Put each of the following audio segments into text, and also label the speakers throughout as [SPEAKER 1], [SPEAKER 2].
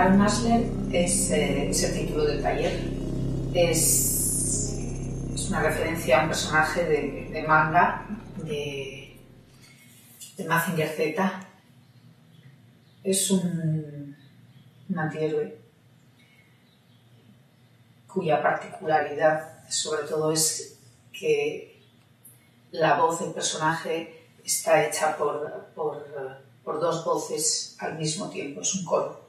[SPEAKER 1] Carl Masler es el título del taller. Es una referencia a un personaje de manga de Mazinger Z. Es un antihéroe cuya particularidad sobre todo es que la voz del personaje está hecha por dos voces al mismo tiempo, es un coro.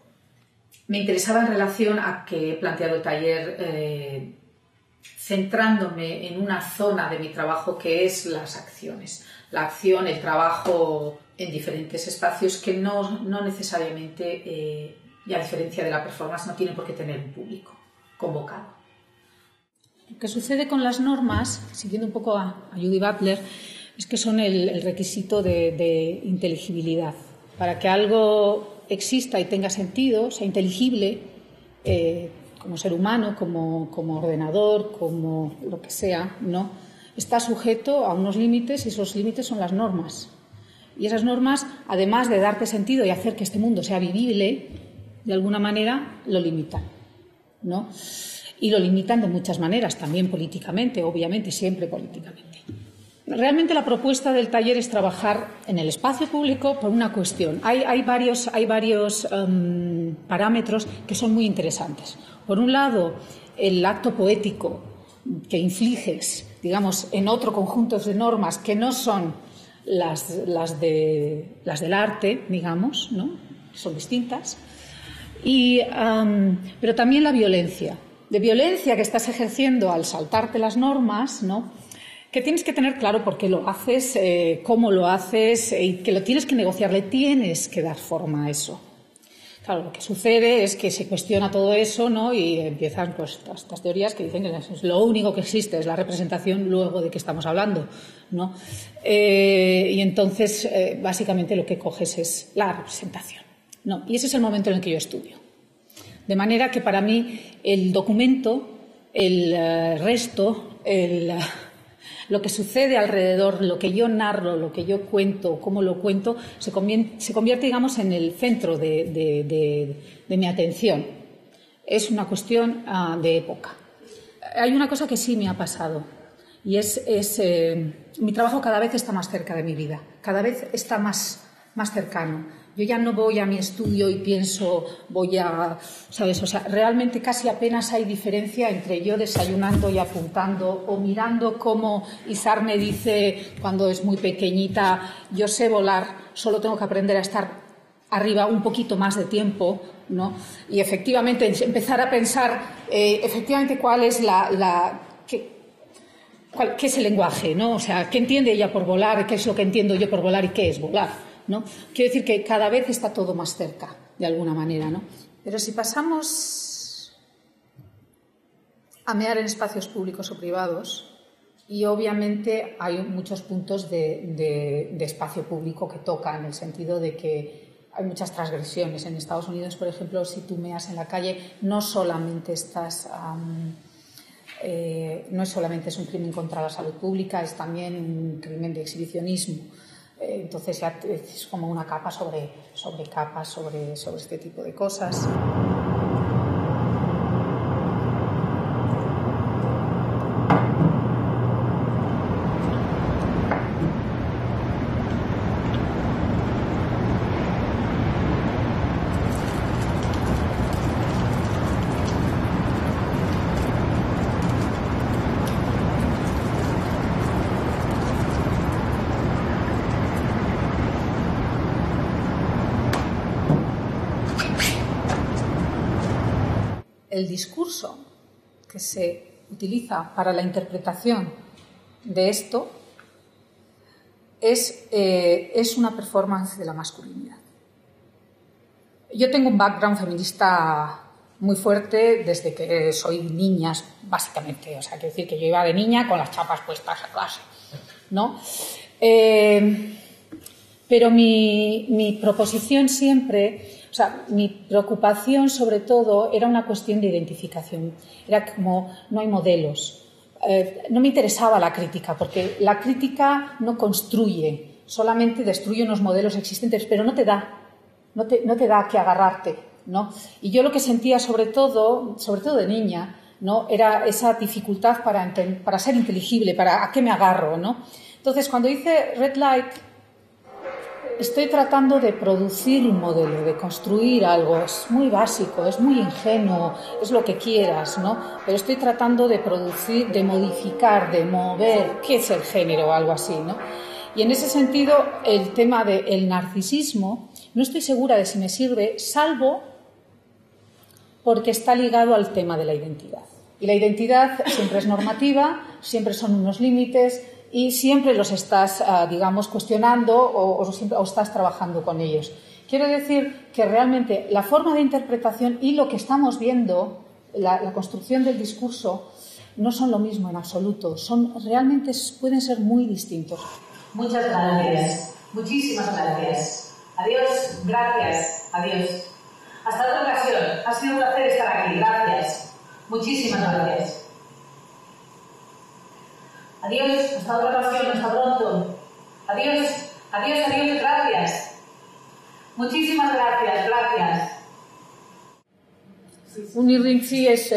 [SPEAKER 1] Me interesaba en relación a que he planteado el taller centrándome en una zona de mi trabajo que es las acciones. La acción, el trabajo en diferentes espacios que no necesariamente, y a diferencia de la performance, no tiene por qué tener un público convocado. Lo que sucede con las normas, siguiendo un poco a Judy Butler, es que son el requisito de inteligibilidad. Para que algo exista y tenga sentido, sea inteligible, como ser humano, como ordenador, como lo que sea, ¿no? Está sujeto a unos límites y esos límites son las normas. Y esas normas, además de darte sentido y hacer que este mundo sea vivible, de alguna manera lo limitan, ¿no? Y lo limitan de muchas maneras, también políticamente, obviamente, siempre políticamente. Realmente la propuesta del taller es trabajar en el espacio público por una cuestión. Hay varios parámetros que son muy interesantes. Por un lado, el acto poético que infliges, digamos, en otro conjunto de normas que no son las del arte, digamos, ¿no? Son distintas. Pero también la violencia. De violencia que estás ejerciendo al saltarte las normas, ¿no? Que tienes que tener claro por qué lo haces, cómo lo haces y que lo tienes que negociar, le tienes que dar forma a eso. Claro, lo que sucede es que se cuestiona todo eso, ¿no? Y empiezan pues estas teorías que dicen que es lo único que existe, es la representación, luego de qué estamos hablando, ¿no? Y entonces, básicamente lo que coges es la representación, ¿no? Y ese es el momento en el que yo estudio. De manera que para mí el documento, el resto, lo que sucede alrededor, lo que yo narro, lo que yo cuento, cómo lo cuento, se convierte, digamos, en el centro de mi atención. Es una cuestión de época. Hay una cosa que sí me ha pasado y mi trabajo cada vez está más cerca de mi vida, cada vez está más cercano. Yo ya no voy a mi estudio y pienso, ¿sabes? O sea, realmente casi apenas hay diferencia entre yo desayunando y apuntando o mirando cómo Izar me dice cuando es muy pequeñita, yo sé volar, solo tengo que aprender a estar arriba un poquito más de tiempo, ¿no? Y efectivamente empezar a pensar efectivamente cuál es qué es el lenguaje, ¿no? O sea, ¿qué entiende ella por volar? ¿Qué es lo que entiendo yo por volar y qué es volar? ¿No? Quiero decir que cada vez está todo más cerca, de alguna manera, ¿no? Pero si pasamos a mear en espacios públicos o privados, y obviamente hay muchos puntos de espacio público que tocan, en el sentido de que hay muchas transgresiones. En Estados Unidos, por ejemplo, si tú meas en la calle, no solamente es un crimen contra la salud pública, es también un crimen de exhibicionismo. Entonces ya es como una capa sobre capa sobre este tipo de cosas. El discurso que se utiliza para la interpretación de esto es una performance de la masculinidad. Yo tengo un background feminista muy fuerte desde que soy niña, básicamente. O sea, quiero decir que yo iba de niña con las chapas puestas a clase, ¿no? Pero mi proposición siempre... O sea, mi preocupación, sobre todo, era una cuestión de identificación. Era como, no hay modelos. No me interesaba la crítica, porque la crítica no construye, solamente destruye unos modelos existentes, pero no te da que agarrarte ¿no? Y yo lo que sentía sobre todo de niña, ¿no? Era esa dificultad para ser inteligible, para a qué me agarro, ¿no? Entonces, cuando hice Red Light, estoy tratando de producir un modelo, de construir algo. Es muy básico, es muy ingenuo, es lo que quieras, ¿no? Pero estoy tratando de producir, de modificar, de mover, ¿qué es el género o algo así, ¿no? Y en ese sentido, el tema del narcisismo, no estoy segura de si me sirve, salvo porque está ligado al tema de la identidad. Y la identidad siempre es normativa, siempre son unos límites y siempre los estás, digamos, cuestionando o estás trabajando con ellos. Quiero decir que realmente la forma de interpretación y lo que estamos viendo, la construcción del discurso, no son lo mismo en absoluto. Realmente pueden ser muy distintos.
[SPEAKER 2] Muchas gracias. Muchísimas gracias. Adiós. Gracias. Adiós. Hasta otra ocasión. Ha sido un placer estar aquí. Gracias. Muchísimas gracias. Adiós. Hasta otra ocasión. Hasta pronto. Adiós. Adiós. Adiós. Gracias. Muchísimas gracias. Gracias.
[SPEAKER 1] Un irrintzi es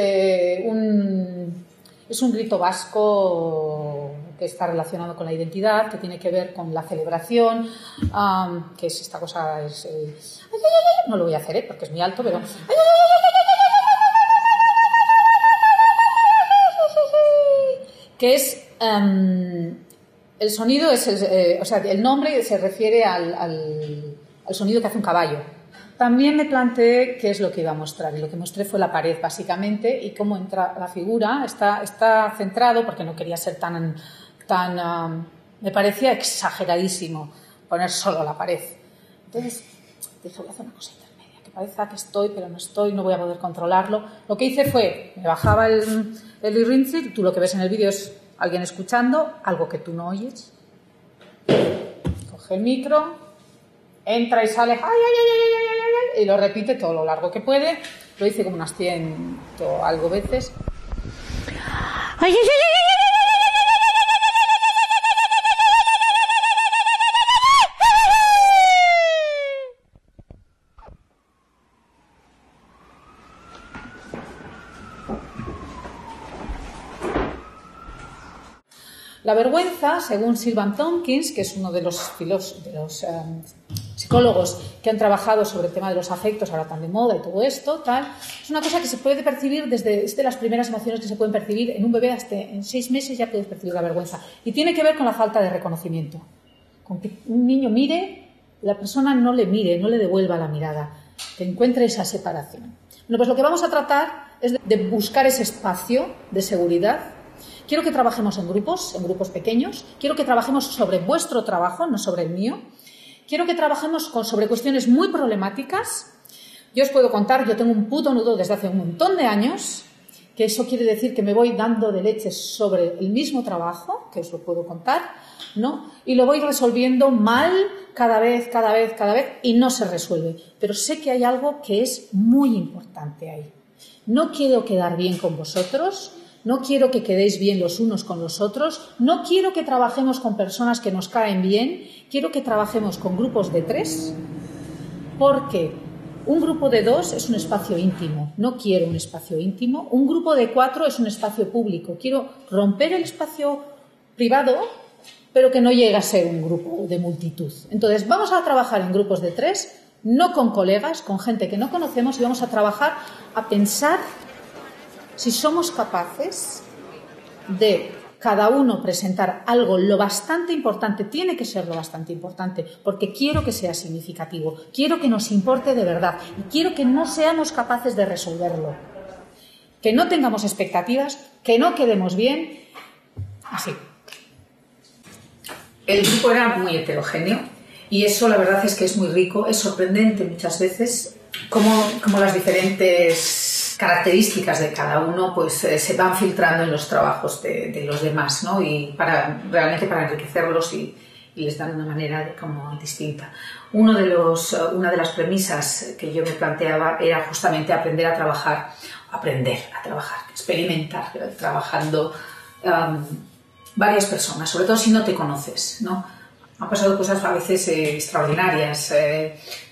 [SPEAKER 1] un grito vasco que está relacionado con la identidad, que tiene que ver con la celebración, que es esta cosa, no lo voy a hacer porque es muy alto, pero que es el sonido, o sea, el nombre se refiere al sonido que hace un caballo. También me planteé qué es lo que iba a mostrar y lo que mostré fue la pared básicamente y cómo entra la figura. Está centrado porque no quería ser tan me parecía exageradísimo poner solo la pared. Entonces dije, voy a hacer una cosa intermedia, que parezca que estoy, pero no estoy, no voy a poder controlarlo. Lo que hice fue, me bajaba el irrintzi, tú lo que ves en el vídeo es alguien escuchando, algo que tú no oyes. Coge el micro, entra y sale, ¡ay, ay, ay, ay, ay, ay! Y lo repite todo lo largo que puede. Lo hice como unas 100 o algo veces. ¡Ay, ay, ay, ay! La vergüenza, según Sylvan Tompkins, que es uno de los psicólogos que han trabajado sobre el tema de los afectos, ahora tan de moda y todo esto, es una cosa que se puede percibir desde las primeras emociones que se pueden percibir en un bebé, hasta en 6 meses ya puedes percibir la vergüenza. Y tiene que ver con la falta de reconocimiento. Con que un niño mire, la persona no le mire, no le devuelva la mirada, que encuentre esa separación. Bueno, pues lo que vamos a tratar es de buscar ese espacio de seguridad. Quiero que trabajemos en grupos pequeños. Quiero que trabajemos sobre vuestro trabajo, no sobre el mío. Quiero que trabajemos sobre cuestiones muy problemáticas. Yo os puedo contar, yo tengo un puto nudo desde hace un montón de años, que eso quiere decir que me voy dando de leches sobre el mismo trabajo, que os lo puedo contar, ¿no? Y lo voy resolviendo mal cada vez, y no se resuelve. Pero sé que hay algo que es muy importante ahí. No quiero quedar bien con vosotros. No quiero que quedéis bien los unos con los otros, no quiero que trabajemos con personas que nos caen bien, quiero que trabajemos con grupos de 3, porque un grupo de 2 es un espacio íntimo, no quiero un espacio íntimo, un grupo de 4 es un espacio público, quiero romper el espacio privado, pero que no llegue a ser un grupo de multitud. Entonces vamos a trabajar en grupos de 3, no con colegas, con gente que no conocemos, y vamos a trabajar a pensar si somos capaces de cada uno presentar algo lo bastante importante, tiene que ser lo bastante importante, porque quiero que sea significativo, quiero que nos importe de verdad y quiero que no seamos capaces de resolverlo, que no tengamos expectativas, que no quedemos bien, así. El grupo era muy heterogéneo y eso la verdad es que es muy rico, es sorprendente muchas veces cómo las diferentes características de cada uno pues se van filtrando en los trabajos de los demás, ¿no? Y realmente para enriquecerlos y les dan una manera como distinta. Una de las premisas que yo me planteaba era justamente aprender a trabajar, experimentar, trabajando varias personas, sobre todo si no te conoces, ¿no? Han pasado cosas a veces extraordinarias,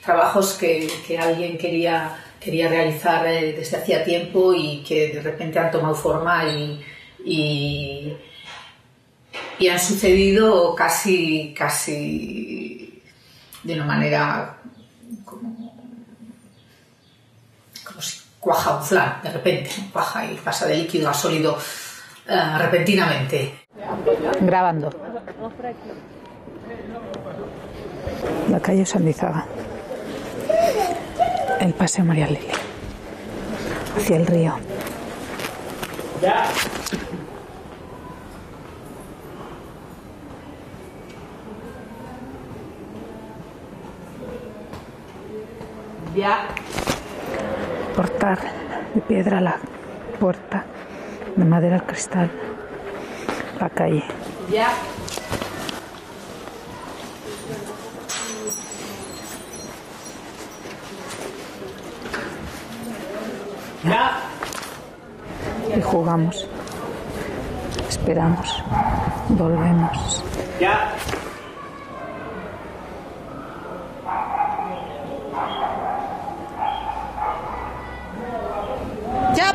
[SPEAKER 1] trabajos que alguien quería quería realizar desde hacía tiempo y que de repente han tomado forma y han sucedido casi de una manera como si cuaja un flan, de repente, cuaja y pasa de líquido a sólido repentinamente. Grabando. La calle Sandizaga. El paseo María Lili. Hacia el río.
[SPEAKER 3] Ya. Ya.
[SPEAKER 1] Portar de piedra la puerta, de madera al cristal, la calle.
[SPEAKER 3] Ya. Ya.
[SPEAKER 1] Y jugamos, esperamos, volvemos.
[SPEAKER 3] Ya.
[SPEAKER 1] ¡Ya!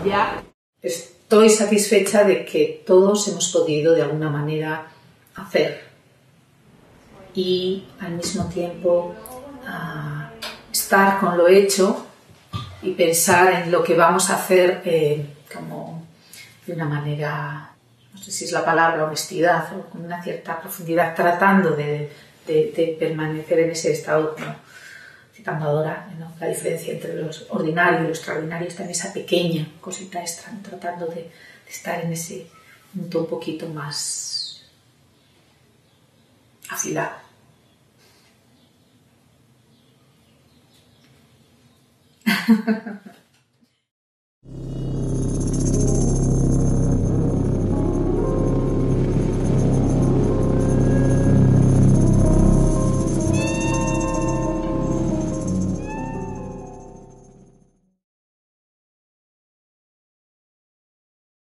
[SPEAKER 3] Ya.
[SPEAKER 1] Estoy satisfecha de que todos hemos podido de alguna manera hacer y al mismo tiempo estar con lo hecho y pensar en lo que vamos a hacer como de una manera, no sé si es la palabra honestidad o con una cierta profundidad, tratando de permanecer en ese estado, como citando ahora, ¿no? La diferencia entre lo ordinario y lo extraordinario está en esa pequeña cosita extra, ¿no? Tratando de estar en ese punto un poquito más afilado.